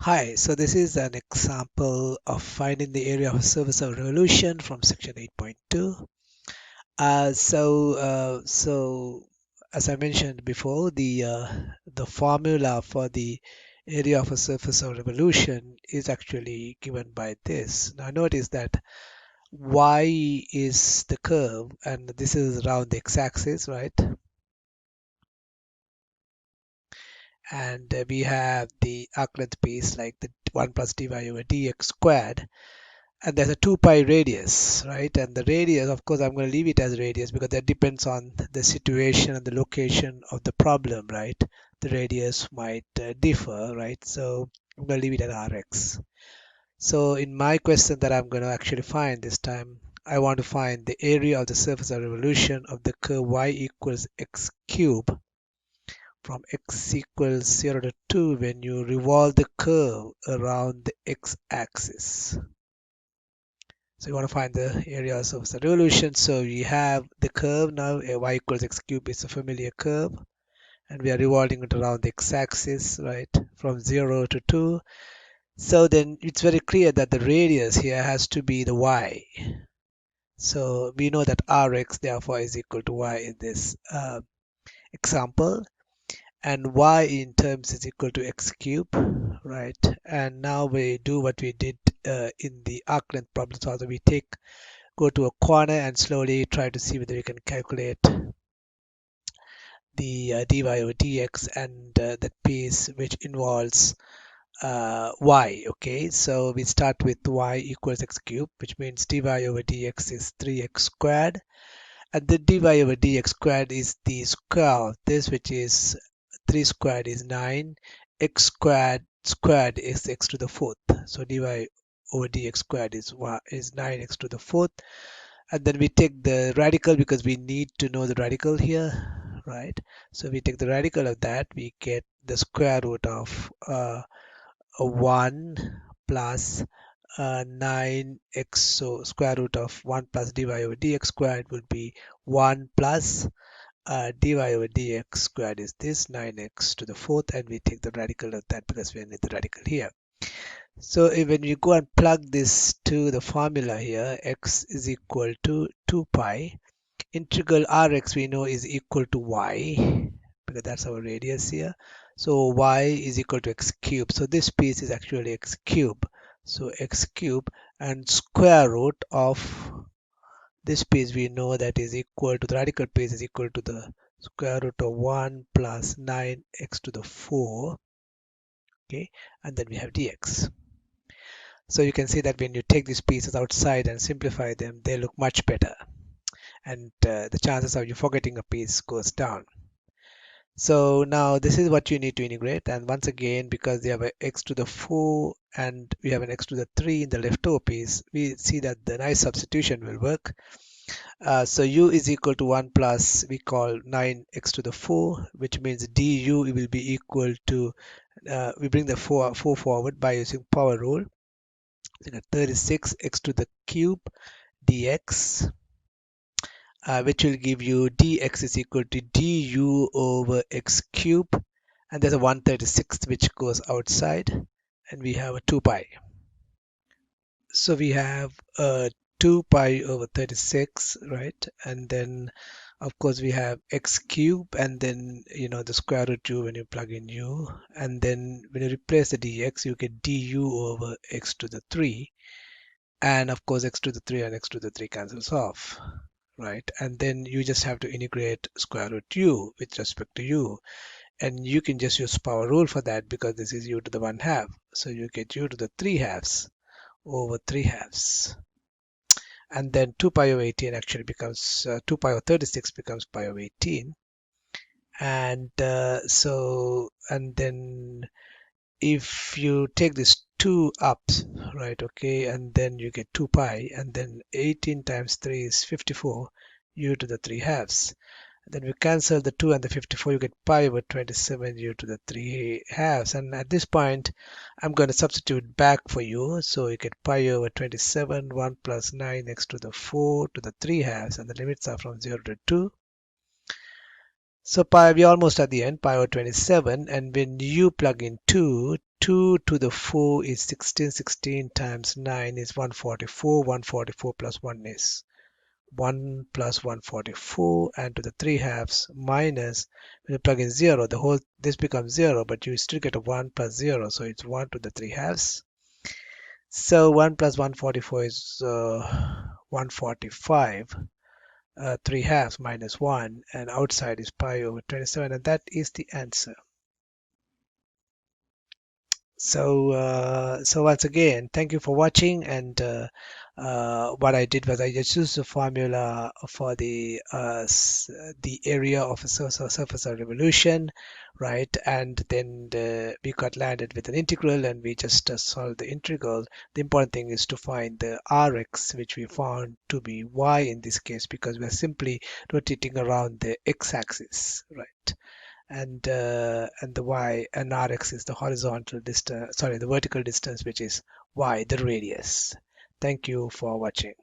Hi, so this is an example of finding the area of a surface of revolution from section 8.2. So as I mentioned before, the formula for the area of a surface of revolution is actually given by this. Now notice that y is the curve, and this is around the x-axis, right? And we have the arc length piece like the 1 plus dy over dx squared, and there's a 2 pi radius, right? And the radius, of course, I'm going to leave it as radius because that depends on the situation and the location of the problem, right? The radius might differ, right? So I'm going to leave it at Rx. So in my question that I'm going to actually find this time, I want to find the area of the surface of revolution of the curve y equals x cube from x equals 0 to 2 when you revolve the curve around the x-axis. So you want to find the areas of the revolution. So we have the curve now, y equals x cubed is a familiar curve, and we are revolving it around the x-axis, right, from 0 to 2. So then it's very clear that the radius here has to be the y. So we know that Rx therefore is equal to y in this example, and y in terms is equal to x cubed, right? And now we do what we did in the arc length problem. So we go to a corner and slowly try to see whether we can calculate the dy over dx and that piece which involves y. Okay, so we start with y equals x cubed, which means dy over dx is 3x squared, and the dy over dx squared is the square of this, which is 3 squared is 9, x squared is x to the fourth. So dy over dx squared is 9x to the fourth. And then we take the radical because we need to know the radical here, right? So we take the radical of that, we get the square root of 1 plus 9x. So square root of 1 plus dy over dx squared would be 1 plus dy over dx squared is this 9x to the fourth, and we take the radical of that because we need the radical here. So when you go and plug this to the formula here, x is equal to 2 pi. Integral Rx we know is equal to y because that's our radius here. So y is equal to x cubed. So this piece is actually x cubed. So x cubed, and square root of this piece we know that is equal to the radical piece is equal to the square root of 1 plus 9x to the 4. Okay, and then we have dx. So you can see that when you take these pieces outside and simplify them, they look much better, and the chances of you forgetting a piece goes down. So now this is what you need to integrate, and once again, because we have an x to the 4 and we have an x to the 3 in the leftover piece, we see that the nice substitution will work. So u is equal to 1 plus, we call 9x to the 4, which means du will be equal to, we bring the 4 forward by using power rule. So 36x to the cube dx, which will give you dx is equal to du over x cube, and there's a 1/36 which goes outside, and we have a 2 pi. So we have 2 pi over 36, right? And then of course we have x cube, and then the square root u when you plug in u, and then when you replace the dx you get du over x to the 3, and of course x to the 3 and x to the 3 cancels off, right? And then you just have to integrate square root u with respect to u, and you can just use power rule for that because this is u to the 1 half. So you get u to the 3 halves over 3 halves, and then 2 pi over 18 actually becomes 2 pi over 36 becomes pi over 18, and and then if you take this 2 up, right, okay, and then you get 2 pi, and then 18 times 3 is 54 u to the 3 halves. Then we cancel the 2 and the 54, you get pi over 27 u to the 3 halves. And at this point, I'm going to substitute back for you. So you get pi over 27, 1 plus 9x to the 4 to the 3 halves, and the limits are from 0 to 2. So we're almost at the end, pi over 27, and when you plug in 2, 2 to the 4 is 16. 16 times 9 is 144. 144 plus 1 is 1 plus 144, and to the 3 halves minus, when you plug in 0, the whole this becomes 0, but you still get a 1 plus 0, so it's 1 to the 3 halves. So 1 plus 144 is 145. 3 halves minus 1, and outside is pi over 27, and that is the answer. So once again, thank you for watching. And what I did was I just used the formula for the area of a surface of revolution, right? And then we got landed with an integral, and we just solved the integral. The important thing is to find the Rx, which we found to be y in this case, because we're simply rotating around the x-axis, right? And the y and rx is the horizontal distance, sorry, the vertical distance, which is y, the radius. Thank you for watching.